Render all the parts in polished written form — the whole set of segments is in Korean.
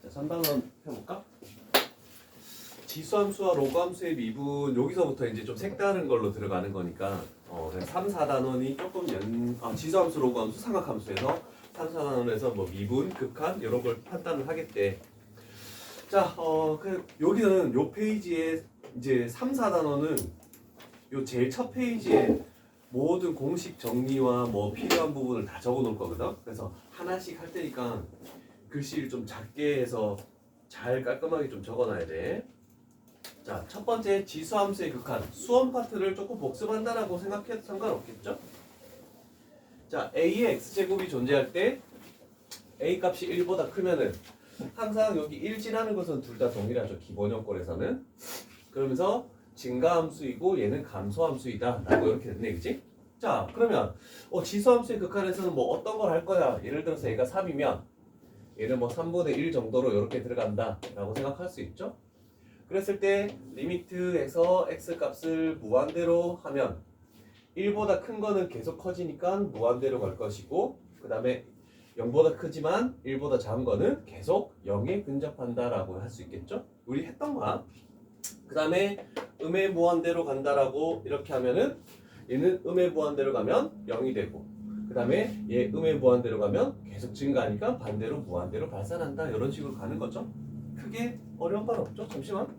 자, 3단원 해볼까? 지수함수와 로그함수의 미분 여기서부터 이제 좀 색다른 걸로 들어가는 거니까 3, 4단원이 조금 지수함수, 로그함수, 삼각함수에서 3, 4단원에서 뭐 미분, 극한 이런 걸 판단을 하겠대. 자, 여기는 요 페이지에 이제 3, 4단원은 요 제일 첫 페이지에 모든 공식 정리와 뭐 필요한 부분을 다 적어 놓을 거거든. 그래서 하나씩 할 테니까 글씨를 좀 작게 해서 잘 깔끔하게 좀 적어 놔야 돼. 자, 첫 번째 지수함수의 극한 수원 파트를 조금 복습한다라고 생각해도 상관없겠죠? 자, a의 x제곱이 존재할 때 a 값이 1보다 크면은 항상 여기 1 지나는 것은 둘 다 동일하죠. 기본 요건에서는. 그러면서 증가함수이고 얘는 감소함수이다 라고 이렇게 됐네, 그치? 자, 그러면 지수함수의 극한에서는 뭐 어떤 걸 할 거야? 예를 들어서 얘가 3이면 얘는 뭐 3분의 1 정도로 이렇게 들어간다 라고 생각할 수 있죠? 그랬을 때 리미트에서 x값을 무한대로 하면 1보다 큰 거는 계속 커지니까 무한대로 갈 것이고, 그 다음에 0보다 크지만 1보다 작은 거는 계속 0에 근접한다 라고 할 수 있겠죠? 우리 했던 거야. 그 다음에 음의 무한대로 간다라고 이렇게 하면은 얘는 음의 무한대로 가면 0이 되고, 그 다음에 얘 음의 무한대로 가면 계속 증가하니까 반대로 무한대로 발산한다, 이런 식으로 가는 거죠. 크게 어려운 건 없죠? 잠시만.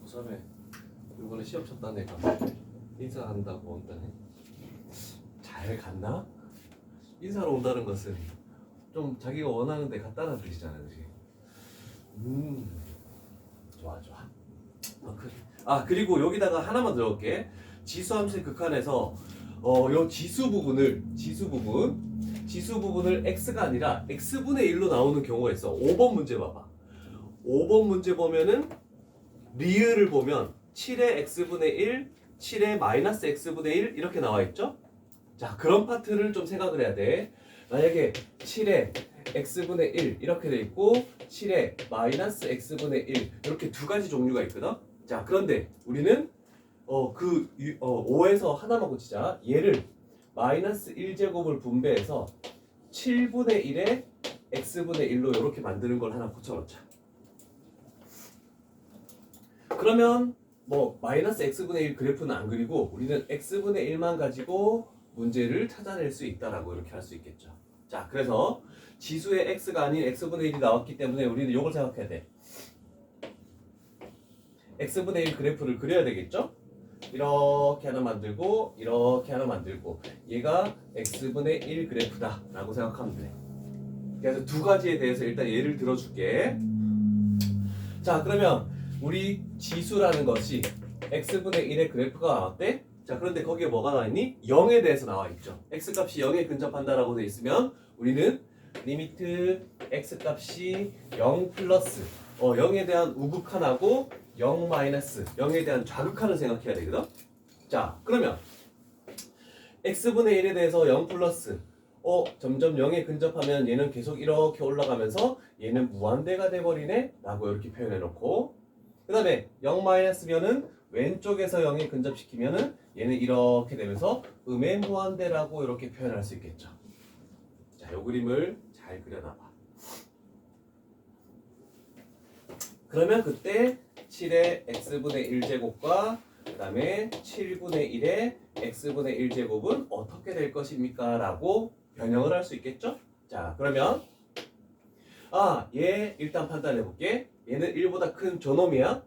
고3에 이번에 시험 쳤다는 애가 인사한다고 온다네. 잘 갔나? 인사로 온다는 것은 좀 자기가 원하는 데 갔다는 뜻이잖아, 그치? 좋아. 그리고 여기다가 하나만 들어올게. 지수함수의 극한에서 요 지수 부분을 x가 아니라 x분의 1로 나오는 경우가 있어. 5번 문제 봐봐. 5번 문제 보면은 리을을 보면 7의 x분의 1, 7의 마이너스 x분의 1 이렇게 나와 있죠? 자, 그런 파트를 좀 생각을 해야 돼. 만약에 7의 x분의 1 이렇게 돼 있고 7의 마이너스 x분의 1 이렇게 두 가지 종류가 있거든. 자, 그런데 우리는 5에서 하나만 고치자. 얘를 마이너스 1제곱을 분배해서 7분의 1의 x분의 1로 이렇게 만드는 걸 하나 고쳐놓자. 그러면 뭐 마이너스 x분의 1 그래프는 안 그리고 우리는 x분의 1만 가지고 문제를 찾아낼 수 있다라고 이렇게 할 수 있겠죠. 자, 그래서 지수의 x가 아닌 x분의 1이 나왔기 때문에 우리는 이걸 생각해야 돼. x분의 1 그래프를 그려야 되겠죠? 이렇게 하나 만들고 이렇게 하나 만들고 얘가 x분의 1 그래프다 라고 생각하면 돼. 그래서 두 가지에 대해서 일단 예를 들어줄게. 자, 그러면 우리 지수라는 것이 x분의 1의 그래프가 나왔대? 자, 그런데 거기에 뭐가 나와있니? 0에 대해서 나와있죠. x값이 0에 근접한다라고 돼 있으면 우리는 리미트 x값이 0 플러스 0에 대한 우극한하고 0 마이너스 0에 대한 좌극한을 생각해야 되거든. 자, 그러면 x분의 1에 대해서 0 플러스 점점 0에 근접하면 얘는 계속 이렇게 올라가면서 얘는 무한대가 돼버리네 라고 이렇게 표현해 놓고, 그 다음에 0 마이너스면은 왼쪽에서 0에 근접시키면은 얘는 이렇게 되면서 음의 무한대라고 이렇게 표현할 수 있겠죠. 자, 요 그림을 잘 그려놔봐. 그러면 그때 7의 x분의 1제곱과 그 다음에 7분의 1의 x분의 1제곱은 어떻게 될 것입니까? 라고 변형을 할 수 있겠죠? 자, 그러면 얘 일단 판단해 볼게. 얘는 1보다 큰 저놈이야.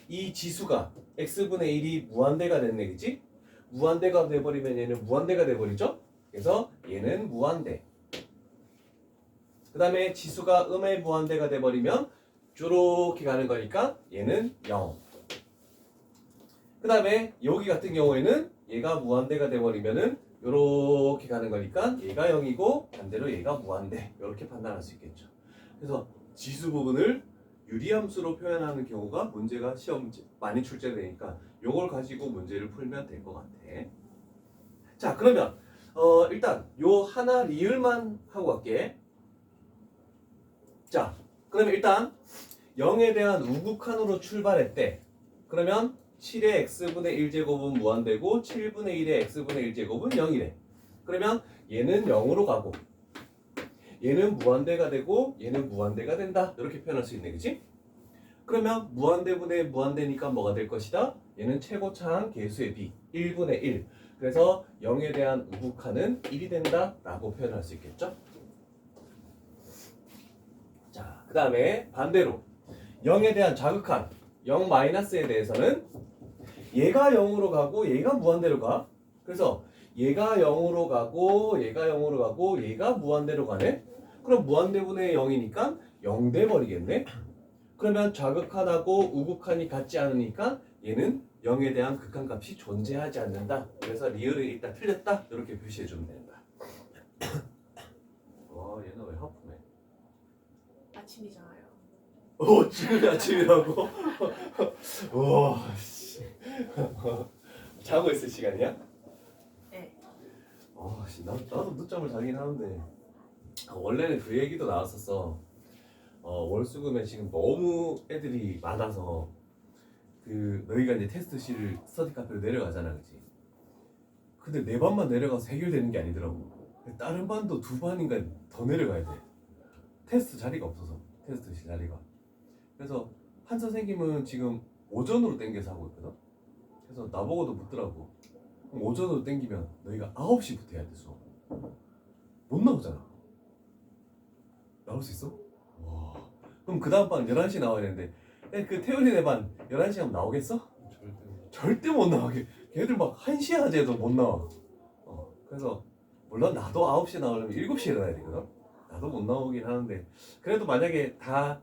이 지수가 x분의 1이 무한대가 됐네, 그치? 무한대가 돼버리면 얘는 무한대가 돼버리죠? 그래서 얘는 무한대. 그 다음에 지수가 음의 무한대가 돼버리면 이렇게 가는 거니까 얘는 0. 그 다음에 여기 같은 경우에는 얘가 무한대가 돼버리면은 이렇게 가는 거니까 얘가 0이고 반대로 얘가 무한대, 이렇게 판단할 수 있겠죠. 그래서 지수 부분을 유리함수로 표현하는 경우가 문제가 시험 많이 출제되니까 요걸 가지고 문제를 풀면 될 것 같아. 자, 그러면 일단 요 하나 리을만 하고 갈게. 자, 그러면 일단 0에 대한 우극한으로 출발했대. 그러면 7의 x분의 1제곱은 무한대고 7분의 1의 x분의 1제곱은 0이래. 그러면 얘는 0으로 가고 얘는 무한대가 되고 얘는 무한대가 된다. 이렇게 표현할 수 있네, 그치? 그러면 무한대분의 무한대니까 뭐가 될 것이다? 얘는 최고차항 계수의 비 1분의 1. 그래서 0에 대한 우극한은 1이 된다 라고 표현할 수 있겠죠? 자, 그 다음에 반대로 0에 대한 자극한 0 마이너스에 대해서는 얘가 0으로 가고 얘가 무한대로 가. 그래서 얘가 0으로 가고 얘가 0으로 가고 얘가 무한대로 가네. 그럼 무한대분의 0이니까 0 돼버리겠네. 그러면 자극한하고 우극한이 같지 않으니까 얘는 0에 대한 극한값이 존재하지 않는다. 그래서 리을을 일단 틀렸다. 이렇게 표시해주면 된다. 와, 얘는 왜 하품해? 아침이잖아요. 지금 아침이라고? 우와, 씨. 자고 있을 시간이야? 네. 나도 늦잠을 자긴 하는데 원래는 그 얘기도 나왔었어. 월수금에 지금 너무 애들이 많아서 그 너희가 이제 테스트실 스터디 카페로 내려가잖아, 그치? 근데 내 반만 내려가서 해결되는 게 아니더라고. 다른 반도 두 반인가 더 내려가야 돼. 테스트 자리가 없어서 테스트실 자리가. 그래서 한 선생님은 지금 오전으로 땡겨서 하고 있거든. 그래서 나보고도 묻더라고. 그럼 오전으로 땡기면 너희가 9시부터 해야 돼 수업. 못 나오잖아. 나올 수 있어? 와. 그럼 그 다음 반 11시 나와야 되는데 그 태훈이네 반 11시 하면 나오겠어? 절대 못 나와. 걔들 막 1시에 하재도 못 나와. 그래서 물론 나도 9시에 나오려면 7시에 일어나야 되거든. 나도 못 나오긴 하는데 그래도 만약에 다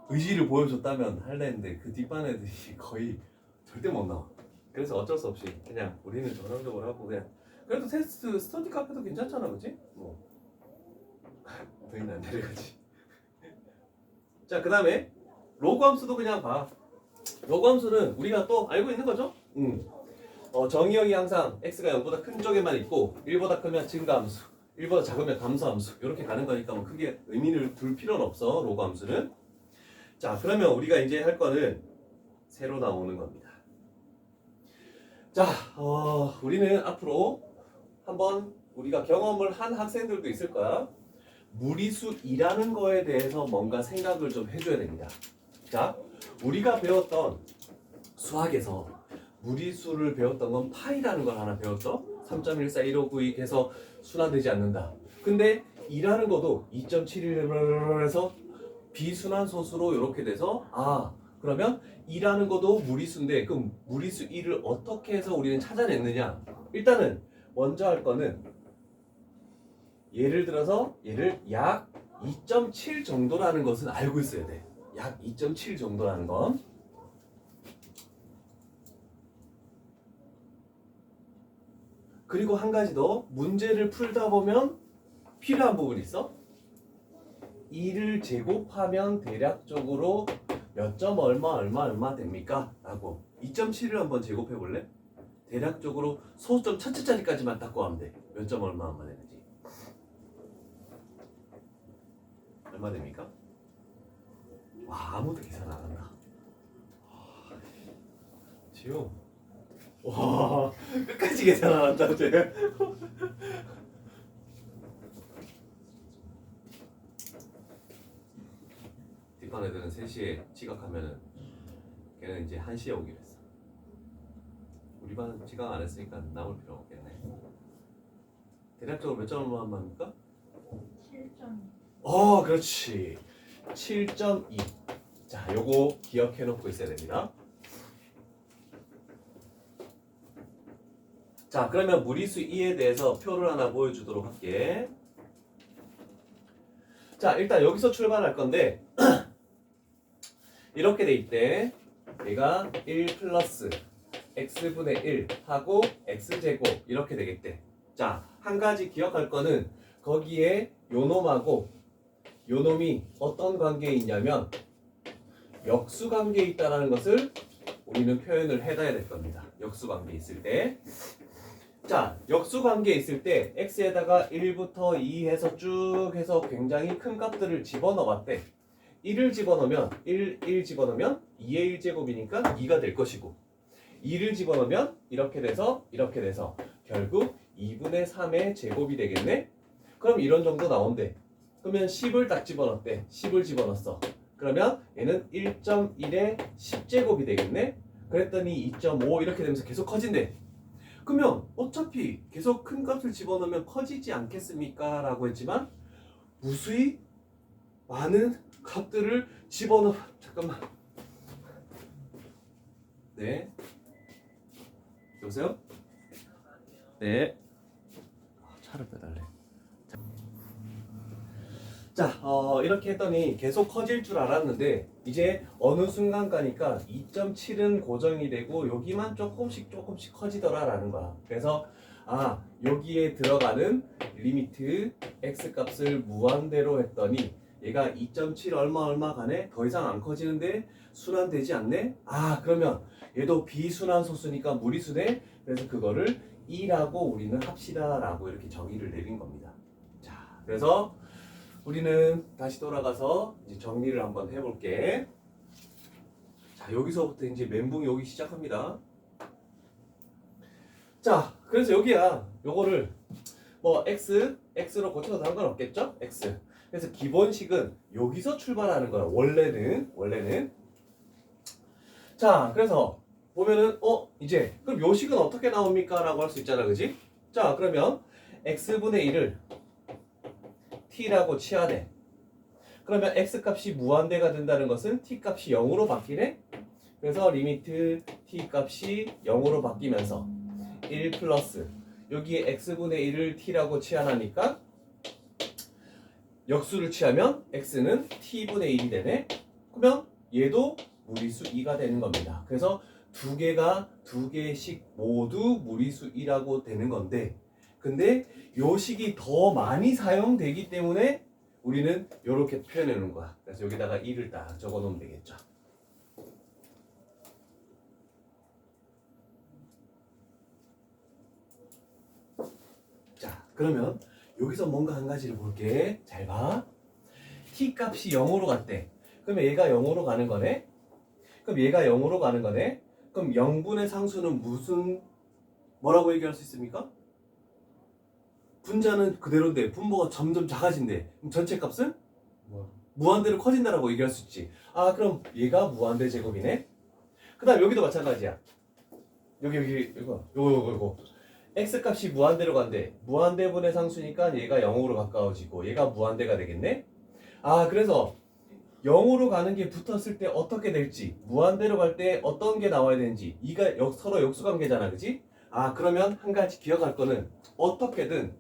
의지를 보여줬다면 할래 했는데 그 뒷반 애들이 거의 절대 못 나와. 그래서 어쩔 수 없이 그냥 우리는 정상적으로 하고 그냥 그래도 테스트 스터디 카페도 괜찮잖아, 그치? 뭐 너희는 안 내려가지. 자, 그 다음에 로그 함수도 그냥 봐. 로그 함수는 우리가 또 알고 있는 거죠? 정의역이 항상 x가 0보다 큰 쪽에만 있고 1보다 크면 증가함수, 1보다 작으면 감소함수 이렇게 가는 거니까 뭐 크게 의미를 둘 필요는 없어, 로그 함수는. 자, 그러면 우리가 이제 할 거는 새로 나오는 겁니다. 자, 우리는 앞으로 한번 우리가 경험을 한 학생들도 있을 거야. 무리수이라는 거에 대해서 뭔가 생각을 좀 해줘야 됩니다. 자, 우리가 배웠던 수학에서 무리수를 배웠던 건 파이라는 걸 하나 배웠죠. 3.14159 해서 순환되지 않는다. 근데 2라는 것도 2.71에서 비순환 소수로 이렇게 돼서 그러면 2라는 것도 무리수인데 그럼 무리수 2를 어떻게 해서 우리는 찾아냈느냐. 일단은 먼저 할 거는 예를 들어서 얘를 약 2.7 정도라는 것은 알고 있어야 돼. 약 2.7 정도라는 건. 그리고 한 가지 더, 문제를 풀다 보면 필요한 부분이 있어. 2를 제곱하면 대략적으로 몇 점 얼마 됩니까? 라고 2.7을 한번 제곱해 볼래? 대략적으로 소수점 첫째 자리까지만 딱 구하면 돼. 몇 점 얼마 되는지. 얼마 됩니까? 와, 아무도 계산 안 한다. 지금 와, 끝까지 계산 안 한다, 쟤. 뒷반 애들은 3시에 지각하면은 걔는 이제 1시에 오기로 했어. 우리 반은 지각 안 했으니까 나올 필요 없겠네. 대략적으로 몇 점 얼마입니까? 7점. 그렇지. 7.2. 자, 요거 기억해 놓고 있어야 됩니다. 자, 그러면 무리수 2에 대해서 표를 하나 보여주도록 할게. 자, 일단 여기서 출발할 건데 이렇게 돼 있대. 얘가 1 플러스 x분의 1 하고 x제곱 이렇게 되겠대. 자, 한 가지 기억할 거는 거기에 요놈하고 요놈이 어떤 관계에 있냐면 역수관계에 있다는 것을 우리는 표현을 해놔야 될 겁니다. 역수관계에 있을 때. 자, 역수관계에 있을 때 x에다가 1부터 2 해서 쭉 해서 굉장히 큰 값들을 집어넣어 봤대. 1을 집어넣으면 1 집어넣으면 2의 1제곱이니까 2가 될 것이고 2를 집어넣으면 이렇게 돼서 결국 2분의 3의 제곱이 되겠네? 그럼 이런 정도 나온대. 그러면 10을 딱 집어넣었대. 10을 집어넣었어. 그러면 얘는 1.1의 10제곱이 되겠네? 그랬더니 2.5 이렇게 되면서 계속 커진대. 그러면 어차피 계속 큰 값을 집어넣으면 커지지 않겠습니까? 라고 했지만 무수히 많은 값들을 집어넣어. 잠깐만. 네. 여보세요? 네. 차를 빼달래. 자, 이렇게 했더니 계속 커질 줄 알았는데 이제 어느 순간 가니까 2.7은 고정이 되고 여기만 조금씩 커지더라라는 거야. 그래서 여기에 들어가는 리미트 x 값을 무한대로 했더니 얘가 2.7 얼마 간에 더 이상 안 커지는데 순환되지 않네? 그러면 얘도 비순환 소수니까 무리수네. 그래서 그거를 2라고 우리는 합시다라고 이렇게 정의를 내린 겁니다. 자, 그래서 우리는 다시 돌아가서 이제 정리를 한번 해볼게. 자, 여기서부터 이제 멘붕이 오기 시작합니다. 자, 그래서 여기야, 요거를 뭐 x로 고쳐도 상관없겠죠? x. 그래서 기본식은 여기서 출발하는 거야. 원래는. 자, 그래서 보면은 이제 그럼 요 식은 어떻게 나옵니까? 라고 할 수 있잖아, 그지? 자, 그러면 x분의 1을 t라고 치하네. 그러면 x 값이 무한대가 된다는 것은 t 값이 0으로 바뀌네. 그래서 리미트 t 값이 0으로 바뀌면서 1 플러스 여기에 x분의 1을 t라고 치환하니까 역수를 취하면 x는 t분의 1이 되네. 그러면 얘도 무리수 2가 되는 겁니다. 그래서 두 개씩 모두 무리수 2라고 되는 건데, 근데 요 식이 더 많이 사용되기 때문에 우리는 이렇게 표현해 놓은 거야. 그래서 여기다가 2를 딱 적어 놓으면 되겠죠. 자, 그러면 여기서 뭔가 한 가지를 볼게. 잘 봐. t 값이 0으로 갔대. 그러면 얘가 0으로 가는 거네. 그럼 0분의 상수는 뭐라고 얘기할 수 있습니까? 분자는 그대로인데 분모가 점점 작아진대. 그럼 전체 값은 무한대로 커진다라고 얘기할 수 있지. 그럼 얘가 무한대 제곱이네. 그 다음 여기도 마찬가지야. 요거 x 값이 무한대로 간대. 무한대분의 상수니까 얘가 0으로 가까워지고 얘가 무한대가 되겠네. 그래서 0으로 가는 게 붙었을 때 어떻게 될지, 무한대로 갈 때 어떤 게 나와야 되는지, 이가 서로 역수관계잖아, 그지? 그러면 한 가지 기억할 거는 어떻게든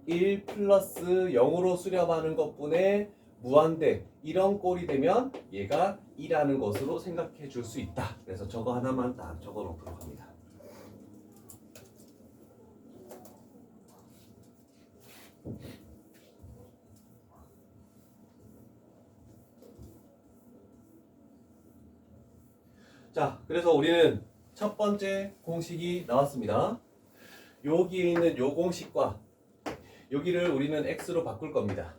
1 플러스 0으로 수렴하는 것분의 무한대, 이런 꼴이 되면 얘가 2라는 것으로 생각해 줄 수 있다. 그래서 저거 하나만 딱 적어 놓도록 합니다. 자, 그래서 우리는 첫 번째 공식이 나왔습니다. 여기에 있는 요 공식과 여기를 우리는 x로 바꿀 겁니다.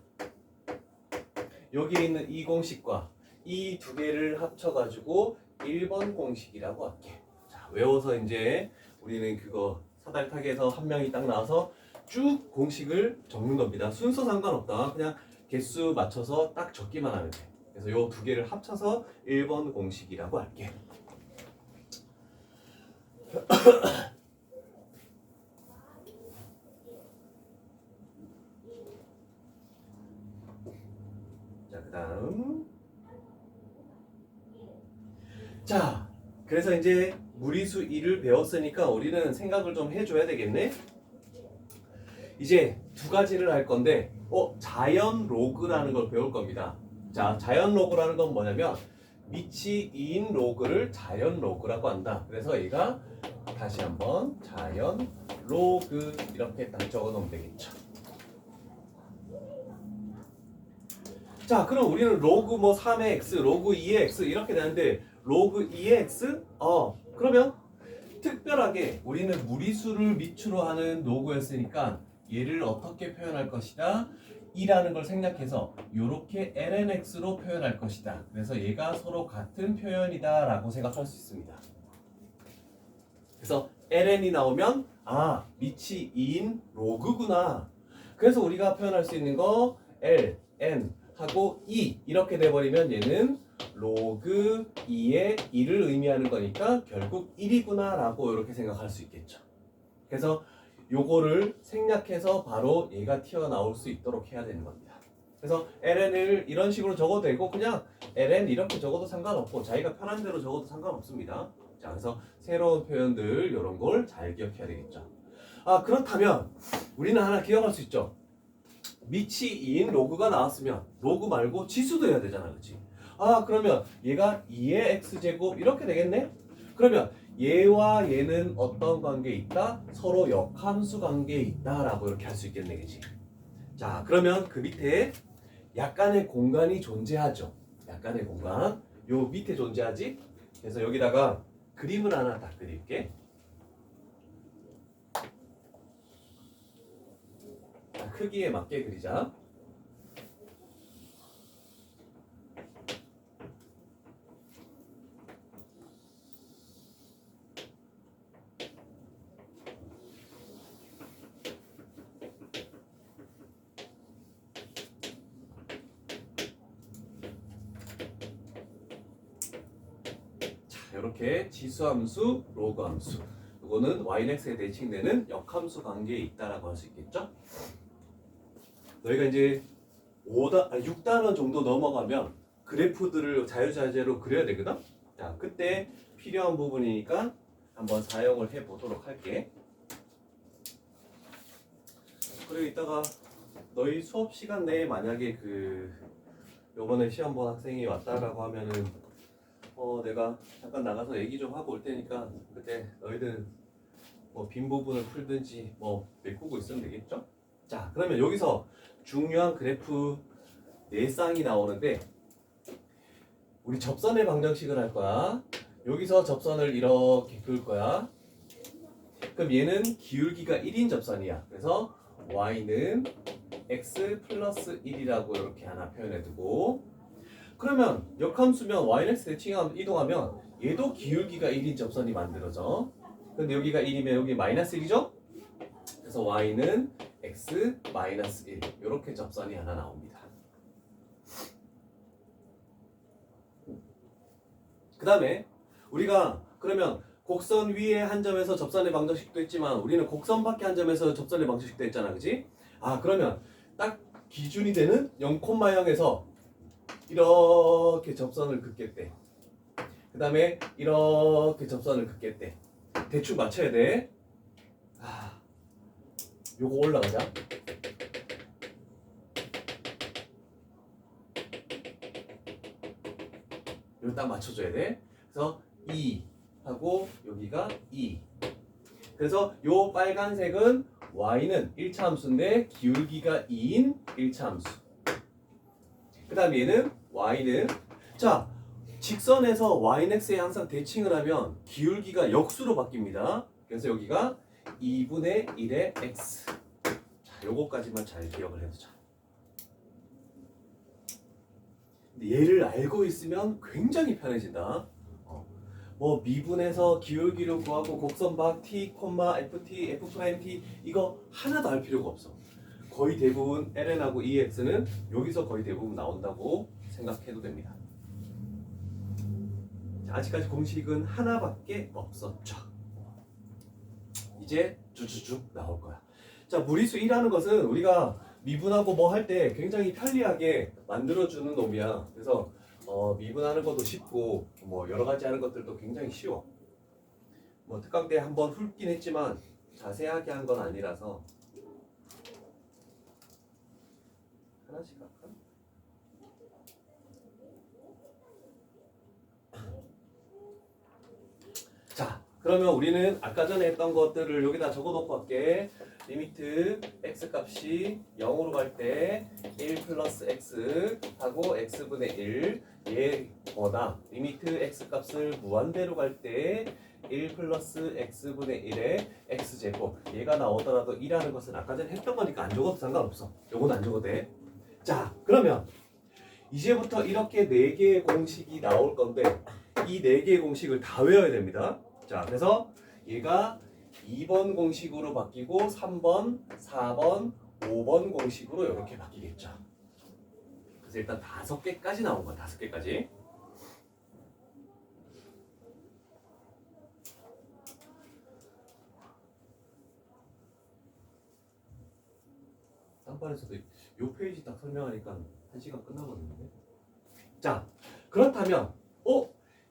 여기에 있는 이 공식과 이 두 개를 합쳐가지고 1번 공식이라고 할게. 자, 외워서 이제 우리는 그거 사다리타기에서 한 명이 딱 나와서 쭉 공식을 적는 겁니다. 순서 상관없다. 그냥 개수 맞춰서 딱 적기만 하면 돼. 그래서 요 두 개를 합쳐서 1번 공식이라고 할게. 자, 그 다음. 자, 그래서 이제 무리수 2를 배웠으니까 우리는 생각을 좀 해줘야 되겠네. 이제 두 가지를 할 건데, 자연 로그라는 걸 배울 겁니다. 자, 자연 로그라는 건 뭐냐면 밑이 2인 로그를 자연 로그라고 한다. 그래서 얘가 다시 한번 자연 로그 이렇게 딱 적어 놓으면 되겠죠. 자, 그럼 우리는 로그 뭐 3의 x, 로그 2의 x 이렇게 되는데 로그 2의 x? 그러면 특별하게 우리는 무리수를 밑으로 하는 로그였으니까 얘를 어떻게 표현할 것이다? 2라는 걸 생략해서 이렇게 lnx로 표현할 것이다. 그래서 얘가 서로 같은 표현이다 라고 생각할 수 있습니다. 그래서 ln이 나오면 밑이 2인 로그구나. 그래서 우리가 표현할 수 있는 거 l, n 하고 2 이렇게 돼버리면 얘는 로그 2의 2를 의미하는 거니까 결국 1이구나 라고 이렇게 생각할 수 있겠죠. 그래서 요거를 생략해서 바로 얘가 튀어나올 수 있도록 해야 되는 겁니다. 그래서 ln을 이런 식으로 적어도 되고 그냥 ln 이렇게 적어도 상관없고 자기가 편한 대로 적어도 상관없습니다. 자, 그래서 새로운 표현들 이런 걸 잘 기억해야 되겠죠. 그렇다면 우리는 하나 기억할 수 있죠. 밑이 2인 로그가 나왔으면 로그 말고 지수도 해야 되잖아, 그렇지? 그러면 얘가 2의 x제곱 이렇게 되겠네? 그러면 얘와 얘는 어떤 관계에 있다? 서로 역함수 관계에 있다라고 이렇게 할 수 있겠네, 그치? 자, 그러면 그 밑에 약간의 공간이 존재하죠. 약간의 공간. 요 밑에 존재하지? 그래서 여기다가 그림을 하나 딱 그릴게. 자, 크기에 맞게 그리자. 이렇게 지수함수, 로그함수. 이거는 yx에 대칭되는 역함수 관계에 있다라고 할 수 있겠죠? 너희가 이제 6단원 정도 넘어가면 그래프들을 자유자재로 그려야 되거든? 자, 그때 필요한 부분이니까 한번 사용을 해 보도록 할게. 그리고 이따가 너희 수업 시간 내에 만약에 요번에 시험 본 학생이 왔다라고 하면은 내가 잠깐 나가서 얘기 좀 하고 올 테니까 그때 너희들 뭐 빈 부분을 풀든지 뭐 메꾸고 있으면 되겠죠? 자, 그러면 여기서 중요한 그래프 4쌍이 나오는데 우리 접선의 방정식을 할 거야. 여기서 접선을 이렇게 그을 거야. 그럼 얘는 기울기가 1인 접선이야. 그래서 y는 x 플러스 1이라고 이렇게 하나 표현해두고, 그러면 역함수면 yx 대칭하면 이동하면 얘도 기울기가 1인 접선이 만들어져. 근데 여기가 1이면 여기 마이너스 1이죠? 그래서 y는 x 마이너스 1 이렇게 접선이 하나 나옵니다. 그 다음에 우리가 그러면 곡선 위에 한 점에서 접선의 방정식도 했지만 우리는 곡선 밖에 한 점에서 접선의 방정식도 했잖아, 그지? 그러면 딱 기준이 되는 0,0에서 이렇게 접선을 긋겠대. 그 다음에 이렇게 접선을 긋겠대. 대충 맞춰야 돼. 요거 올라가자. 이거 딱 맞춰줘야 돼. 그래서 2 하고 여기가 2. 그래서 요 빨간색은 y는 1차 함수인데 기울기가 2인 1차 함수. 그 다음에 얘는 y는 직선에서 y는 x에 항상 대칭을 하면 기울기가 역수로 바뀝니다. 그래서 여기가 2분의 1의 x. 자, 요거까지만 잘 기억을 해두자. 얘를 알고 있으면 굉장히 편해진다. 뭐 미분해서 기울기를 구하고 곡선 밖 t, ft, f't 이거 하나도 알 필요가 없어. 거의 대부분 ln하고 ex는 여기서 거의 대부분 나온다고 생각해도 됩니다. 자, 아직까지 공식은 하나밖에 없었죠. 이제 쭉쭉쭉 나올 거야. 자, 무리수 1라는 것은 우리가 미분하고 뭐 할 때 굉장히 편리하게 만들어주는 놈이야. 그래서 미분하는 것도 쉽고 뭐 여러 가지 하는 것들도 굉장히 쉬워. 뭐 특강 때 한번 훑긴 했지만 자세하게 한 건 아니라서 하나씩 할까? 자, 그러면 우리는 아까 전에 했던 것들을 여기다 적어놓고 할게. 리미트 x 값이 0으로 갈 때 1 플러스 x 하고 x분의 1 얘보다 리미트 x 값을 무한대로 갈 때 1 플러스 x분의 1의 x제곱 얘가 나오더라도 2라는 것은 아까 전에 했던 거니까 안 적어도 상관없어. 요건 안 적어도 돼. 자 그러면 이제부터 이렇게 4개의 공식이 나올 건데 이 4개의 공식을 다 외워야 됩니다. 자 그래서 얘가 2번 공식으로 바뀌고 3번, 4번, 5번 공식으로 이렇게 바뀌겠죠. 그래서 일단 5개까지 나온 거야. 5개까지. 딴판에서도 이 페이지 딱 설명하니까 1시간 끝나버렸는데. 자 그렇다면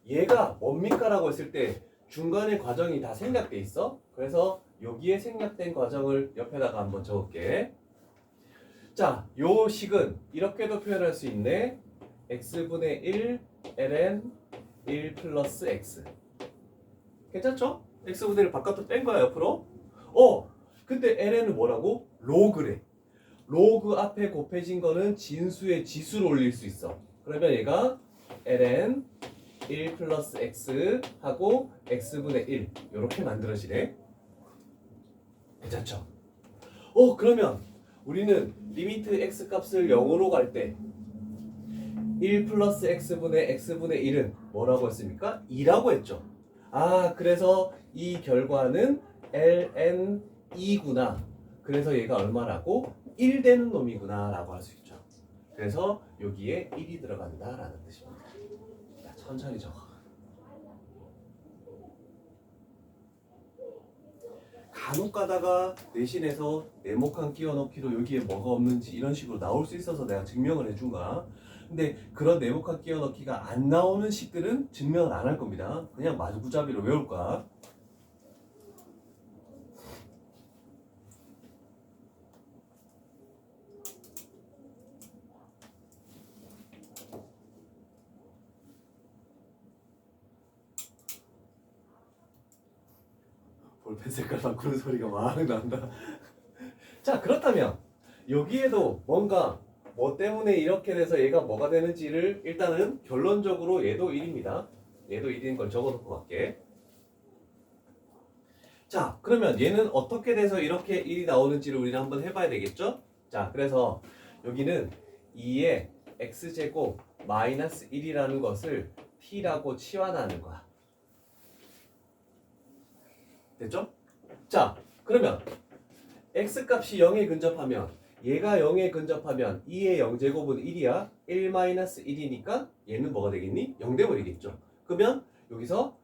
얘가 뭡니까? 라고 했을 때 중간에 과정이 다 생략돼 있어. 그래서 여기에 생략된 과정을 옆에다가 한번 적을게. 자, 요 식은 이렇게도 표현할 수 있네. x분의 1 ln 1 플러스 x. 괜찮죠? x분의 1 바깥으로 뺀 거야 옆으로. 근데 ln은 뭐라고? 로그래. 로그 앞에 곱해진 거는 진수의 지수로 올릴 수 있어. 그러면 얘가 ln 1 플러스 x 하고 x분의 1 이렇게 만들어지네. 괜찮죠? 그러면 우리는 리미트 x 값을 0으로 갈 때 1 플러스 x분의 x분의 1은 뭐라고 했습니까? 2라고 했죠. 그래서 이 결과는 ln 2구나. 그래서 얘가 얼마라고? 1 되는 놈이구나 라고 할 수 있죠. 그래서 여기에 1이 들어간다 라는 뜻입니다. 천천히 적어. 간혹 가다가 내신에서 네모칸 끼워넣기로 여기에 뭐가 없는지 이런 식으로 나올 수 있어서 내가 증명을 해준 거야. 근데 그런 네모칸 끼워넣기가 안 나오는 식들은 증명을 안 할 겁니다. 그냥 마구잡이로 외울 거야. 볼펜 색깔 바꾸는 소리가 막 난다. 자 그렇다면 여기에도 뭔가 뭐 때문에 이렇게 돼서 얘가 뭐가 되는지를 일단은 결론적으로 얘도 1입니다. 얘도 1인 걸 적어놓고 갈게. 자 그러면 얘는 어떻게 돼서 이렇게 1이 나오는지를 우리는 한번 해봐야 되겠죠? 자 그래서 여기는 2의 x제곱 마이너스 1이라는 것을 t라고 치환하는 거야. 됐죠? 자 그러면 x값이 0에 근접하면 얘가 0에 근접하면 2의 0제곱은 1이야. 1-1이니까 얘는 뭐가 되겠니? 0 돼버리겠죠. 그러면 여기서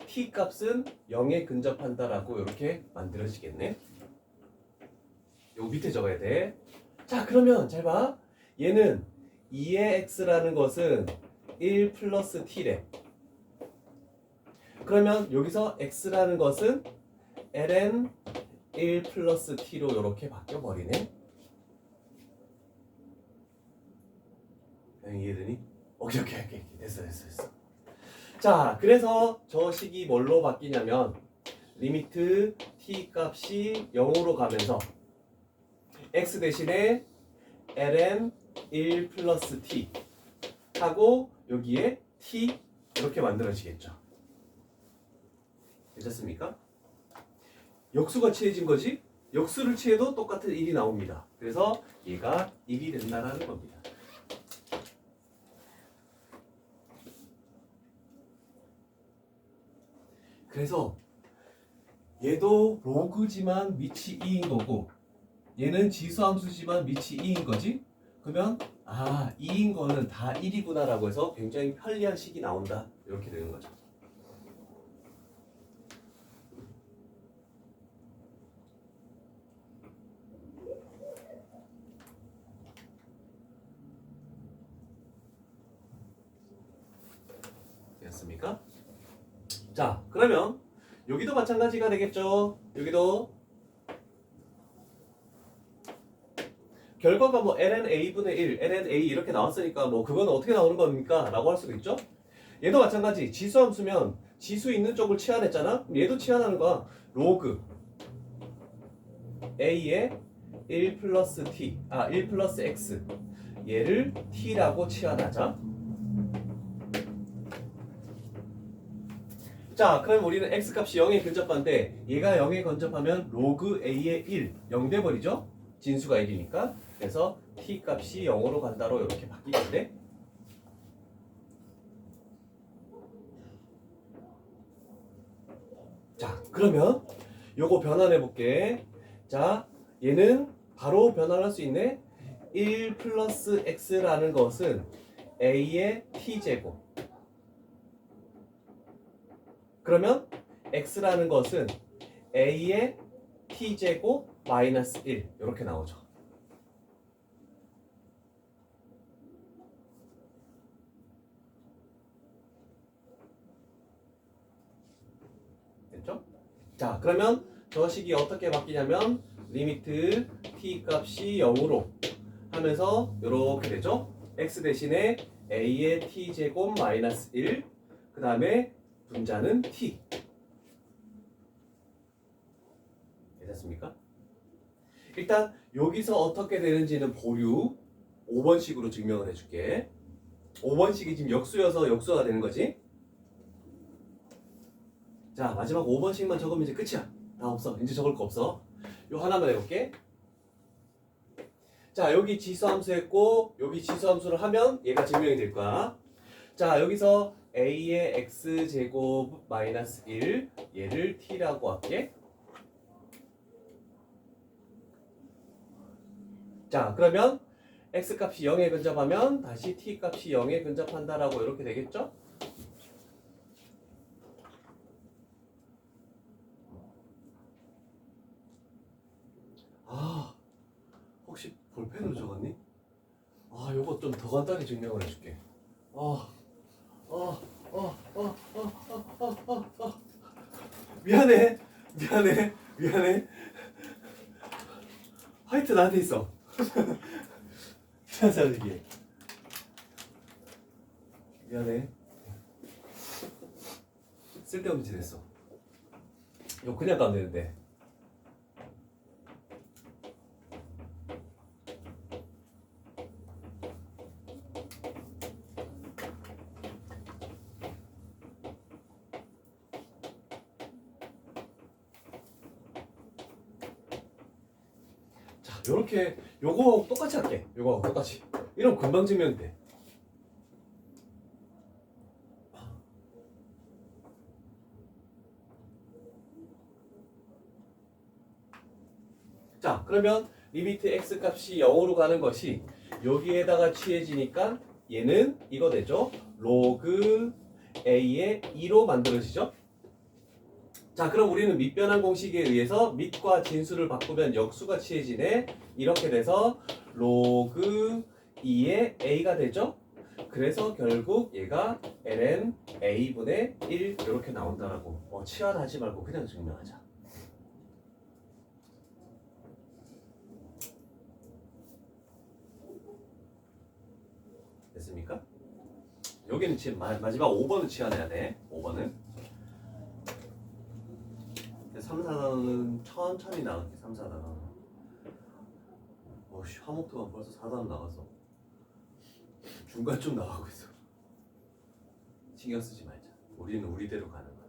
t값은 0에 근접한다라고 이렇게 만들어지겠네. 요 밑에 적어야 돼. 자 그러면 잘 봐. 얘는 2의 x라는 것은 1 플러스 t래. 그러면 여기서 x라는 것은 ln 1 플러스 t로 이렇게 바뀌어버리네. 이해되니? 오케이. 됐어. 자 그래서 저 식이 뭘로 바뀌냐면 리미트 t 값이 0으로 가면서 x 대신에 ln 1 플러스 t 하고 여기에 t 이렇게 만들어지겠죠. 괜찮습니까? 역수가 취해진 거지? 역수를 취해도 똑같은 1이 나옵니다. 그래서 얘가 1이 된다라는 겁니다. 그래서 얘도 로그지만 밑이 2인 거고 얘는 지수함수지만 밑이 2인 거지? 그러면 2인 거는 다 1이구나 라고 해서 굉장히 편리한 식이 나온다. 이렇게 되는 거죠. 됐습니까? 자 그러면 여기도 마찬가지가 되겠죠. 여기도 결과가 뭐 ln a분의 1, ln a 이렇게 나왔으니까 뭐 그건 어떻게 나오는 겁니까? 라고 할 수도 있죠. 얘도 마찬가지. 지수함수면 지수 있는 쪽을 치환했잖아. 그럼 얘도 치환하는 거야. 로그 a의 1 플러스 t, 1 플러스 x 얘를 t라고 치환하자. 자, 그럼 우리는 x값이 0에 근접한데 얘가 0에 근접하면 로그 a의 1, 0 돼버리죠? 진수가 1이니까. 그래서 t값이 0으로 간다로 이렇게 바뀌는데, 자, 그러면 요거 변환해 볼게. 자, 얘는 바로 변환할 수 있네. 1 플러스 x라는 것은 a의 t제곱. 그러면 x라는 것은 a의 t제곱 마이너스 1 이렇게 나오죠. 됐죠? 자, 그러면 저 식이 어떻게 바뀌냐면 리미트 t 값이 0으로 하면서 이렇게 되죠. x 대신에 a의 t제곱 마이너스 1, 그 다음에 분자는 t. 됐습니까? 일단 여기서 어떻게 되는지는 보류 5번식으로 증명을 해줄게. 5번식이 지금 역수여서 역수가 되는 거지. 자, 마지막 5번씩만 적으면 이제 끝이야. 다 없어. 이제 적을 거 없어. 요 하나만 해볼게. 자, 여기 지수함수 했고 여기 지수함수를 하면 얘가 증명이 될 거야. 자, 여기서 a의 x제곱 마이너스 1 얘를 t라고 할게. 자, 그러면 x값이 0에 근접하면 다시 t값이 0에 근접한다라고 이렇게 되겠죠? 혹시 볼펜으로 적었니? 요거 좀 더 간단히 증명을 해줄게. 미안해. 화이트 나한테 있어. 찾아주기. 미안해. 쓸데없는 짓 했어. 이거 그냥 가면 되는데. 자, 요렇게 요거하고 똑같이 할게. 요거하고 똑같이. 이러면 금방 증명이 돼. 자, 그러면 리미트 x 값이 0으로 가는 것이 여기에다가 취해지니까 얘는 이거 되죠? 로그 a의 2로 만들어지죠? 자, 그럼 우리는 밑변환 공식에 의해서 밑과 진수를 바꾸면 역수가 취해지네. 이렇게 돼서 로그 2의 a가 되죠? 그래서 결국 얘가 ln a분의 1 이렇게 나온다라고. 치환하지 말고 그냥 증명하자. 됐습니까? 여기는 지금 마지막 5번을 치환해야 돼. 5번은 3, 4단원은 천천히 나갈게. 3, 4단원. 화목토가 벌써 4단원 나가서 중간 좀 나가고 있어. 신경 쓰지 말자. 우리는 우리대로 가는 거야.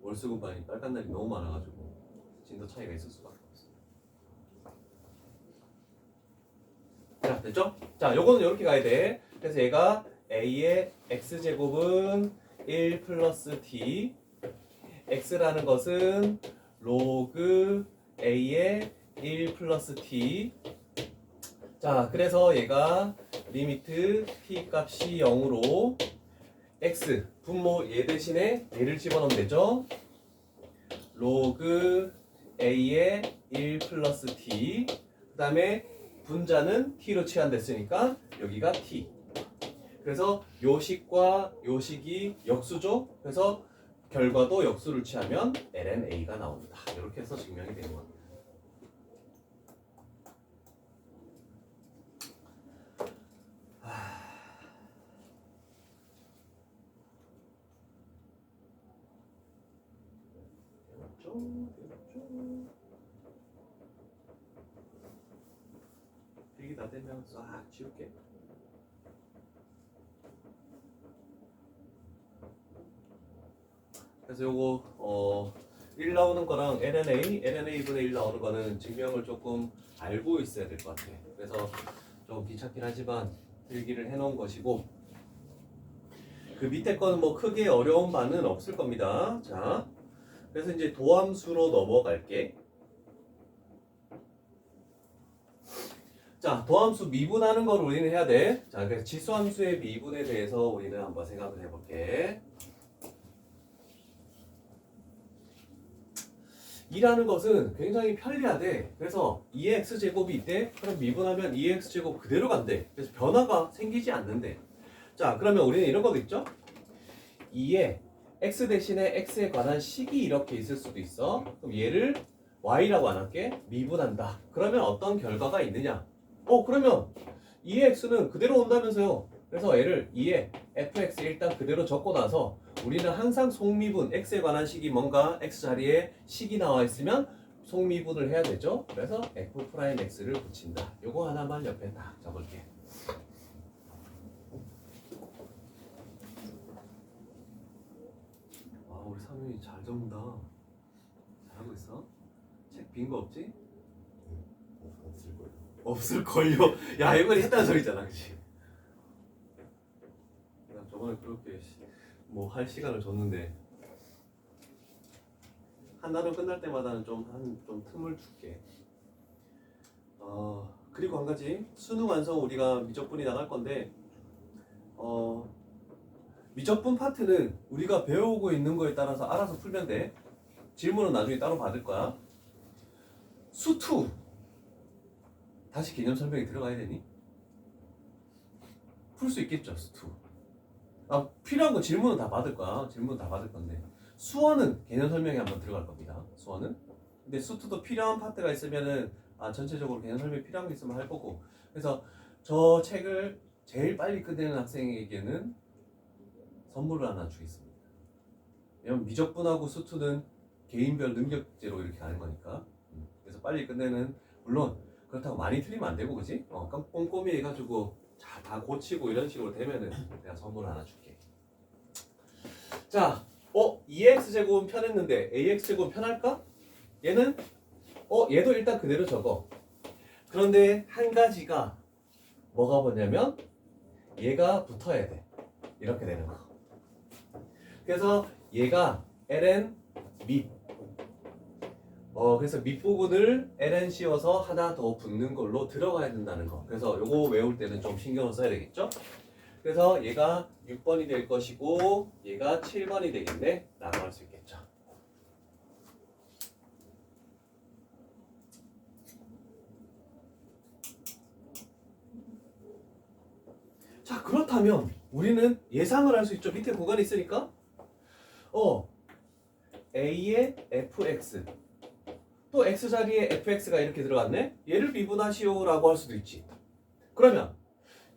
월수금반이 빨간 날이 너무 많아가지고 진도 차이가 있을 수밖에 없어. 자, 됐죠? 자, 요거는 이렇게 가야 돼. 그래서 얘가 a의 x제곱은 1 플러스 t, x라는 것은 로그 a의 1 플러스 t. 자, 그래서 얘가 리미트 t 값이 0으로 x 분모 얘 대신에 얘를 집어넣으면 되죠. 로그 a의 1 플러스 t, 그 다음에 분자는 t로 치환됐으니까 여기가 t. 그래서 요식과 요식이 역수죠. 그래서 결과도 역수를 취하면 ln a가 나옵니다. 이렇게 해서 증명이 되는 겁니다. 필기 다 되면 싹 지울게. 그래서 요거 1 나오는 거랑 LNA분의 1 나오는 거는 증명을 조금 알고 있어야 될 것 같아. 그래서 좀 귀찮긴 하지만 필기를 해놓은 것이고, 그 밑에 거는 뭐 크게 어려운 바는 없을 겁니다. 자, 그래서 이제 도함수로 넘어갈게. 자, 도함수 미분하는 걸 우리는 해야 돼. 자, 그래서 지수함수의 미분에 대해서 우리는 한번 생각을 해볼게. 이라는 것은 굉장히 편리하대. 그래서 2x 제곱이 있대. 그럼 미분하면 2x 제곱 그대로 간대. 그래서 변화가 생기지 않는데. 자, 그러면 우리는 이런 것도 있죠. 2에 x 대신에 x에 관한 식이 이렇게 있을 수도 있어. 그럼 얘를 y라고 안 할게. 미분한다. 그러면 어떤 결과가 있느냐? 그러면 2의 x는 그대로 온다면서요. 그래서 얘를 2에 fx 일단 그대로 적고 나서 우리는 항상 속미분, x에 관한 식이 뭔가 x 자리에 식이 나와 있으면 속미분을 해야 되죠. 그래서 f'x를 붙인다. 요거 하나만 옆에 딱 적을게. 아, 우리 상윤이 잘 적는다. 잘하고 있어. 책 빈 거 없지? 없을걸요. 야, 이건 했다는 소리잖아, 그치? 나 저번에 그렇게 뭐 할 시간을 줬는데 한 단원 끝날 때마다는 좀 틈을 줄게. 그리고 한 가지, 수능 완성 우리가 미적분이 나갈 건데 미적분 파트는 우리가 배우고 있는 거에 따라서 알아서 풀면 돼. 질문은 나중에 따로 받을 거야. 수2 다시 개념 설명이 들어가야 되니? 풀 수 있겠죠, 수2. 필요한 거 질문은 다 받을 거야. 질문은 다 받을 건데. 수원은 개념 설명이 한번 들어갈 겁니다. 수원은. 근데 수2도 필요한 파트가 있으면은 전체적으로 개념 설명이 필요한 게 있으면 할 거고. 그래서 저 책을 제일 빨리 끝내는 학생에게는 선물을 하나 주겠습니다. 왜냐면 미적분하고 수2는 개인별 능력제로 이렇게 가는 거니까. 그래서 빨리 끝내는, 물론 그렇다고 많이 틀리면 안 되고, 그지? 꼼꼼히 해가지고 다 고치고 이런 식으로 되면은 내가 선물 하나 줄게. 자, 2x 제곱은 편했는데 ax 제곱은 편할까? 얘는 얘도 일단 그대로 적어. 그런데 한 가지가 뭐가 뭐냐면 얘가 붙어야 돼. 이렇게 되는 거. 그래서 얘가 ln 밑. 그래서 밑부분을 ln 씌워서 하나 더 붙는 걸로 들어가야 된다는 거. 그래서 요거 외울 때는 좀 신경을 써야 되겠죠? 그래서 얘가 6번이 될 것이고 얘가 7번이 되겠네 라고 할 수 있겠죠. 자, 그렇다면 우리는 예상을 할 수 있죠. 밑에 구간이 있으니까 a의 fx 또 x 자리에 fx가 이렇게 들어갔네. 얘를 미분하시오 라고 할 수도 있지. 그러면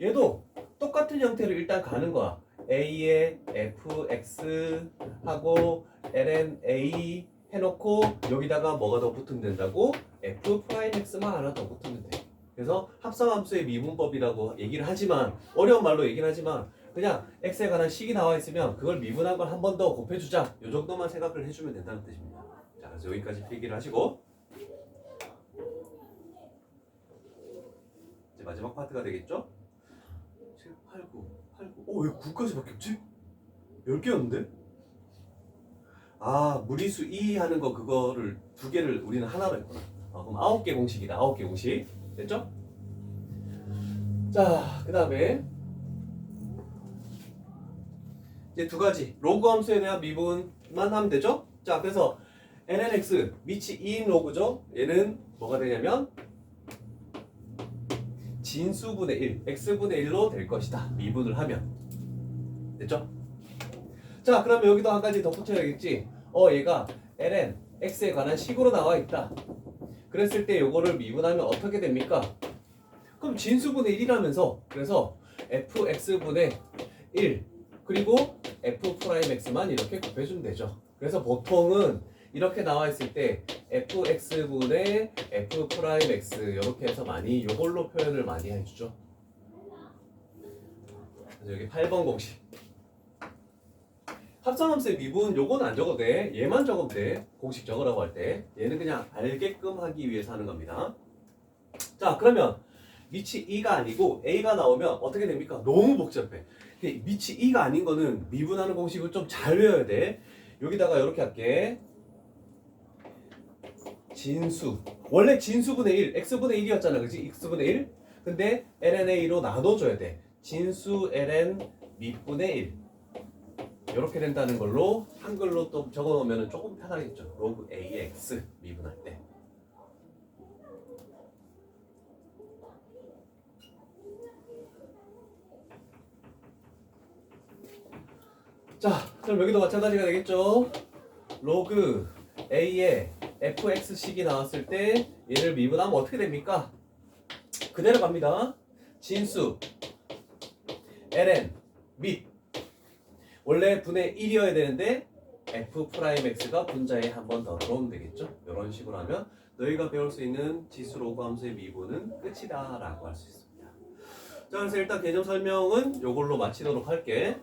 얘도 똑같은 형태로 일단 가는 거야. a의 fx 하고 ln a 해놓고 여기다가 뭐가 더 붙으면 된다고? f'x만 하나 더 붙으면 돼. 그래서 합성함수의 미분법이라고 얘기를 하지만, 어려운 말로 얘기를 하지만 그냥 x에 관한 식이 나와 있으면 그걸 미분한 걸 한 번 더 곱해주자, 이 정도만 생각을 해주면 된다는 뜻입니다. 자, 그래서 여기까지 필기를 하시고 이제 마지막 파트가 되겠죠? 7, 8, 9 왜 9까지밖에 없지? 10개였는데? 무리수 2 하는 거, 그거를 2개를 우리는 하나로 했구나. 그럼 9개 공식이다. 9개 공식 됐죠? 자, 그 다음에 이제 두 가지 로그 함수에 대한 미분만 하면 되죠? 자, 그래서 lnx 밑이 2인 로그죠? 얘는 뭐가 되냐면 진수분의 1, x분의 1로 될 것이다. 미분을 하면. 됐죠? 자, 그러면 여기도 한 가지 덧붙여야겠지? 얘가 ln x에 관한 식으로 나와 있다. 그랬을 때 요거를 미분하면 어떻게 됩니까? 그럼 진수분의 1이라면서, 그래서 fx분의 1 그리고 f'x만 이렇게 곱해주면 되죠. 그래서 보통은 이렇게 나와 있을 때 fx분의 f 프라임 x 이렇게 해서 많이 요걸로 표현을 많이 해주죠. 그래서 여기 8번 공식. 합성함수의 미분 요건 안 적어도 돼. 얘만 적으면 돼. 공식 적으라고 할 때. 얘는 그냥 알게끔 하기 위해서 하는 겁니다. 자, 그러면 미치 2가 아니고 a가 나오면 어떻게 됩니까? 너무 복잡해. 미치 2가 아닌 거는 미분하는 공식을 좀 잘 외워야 돼. 여기다가 이렇게 할게. 진수. 원래 진수분의 1, x분의 1이었잖아. 그치? x분의 1. 근데 lna로 나눠줘야 돼. 진수 ln 밑분의 1. 이렇게 된다는 걸로 한글로 또 적어 놓으면 조금 편하겠죠. 로그 ax 미분할 때. 자, 그럼 여기도 마찬가지가 되겠죠. 로그 a에 fx식이 나왔을 때 얘를 미분하면 어떻게 됩니까? 그대로 갑니다. 진수 ln 밑 원래 분의 1이어야 되는데 f'x가 분자에 한 번 더 들어오면 되겠죠. 이런 식으로 하면 너희가 배울 수 있는 지수 로그 함수의 미분은 끝이다 라고 할 수 있습니다. 자, 그래서 일단 개념 설명은 이걸로 마치도록 할게.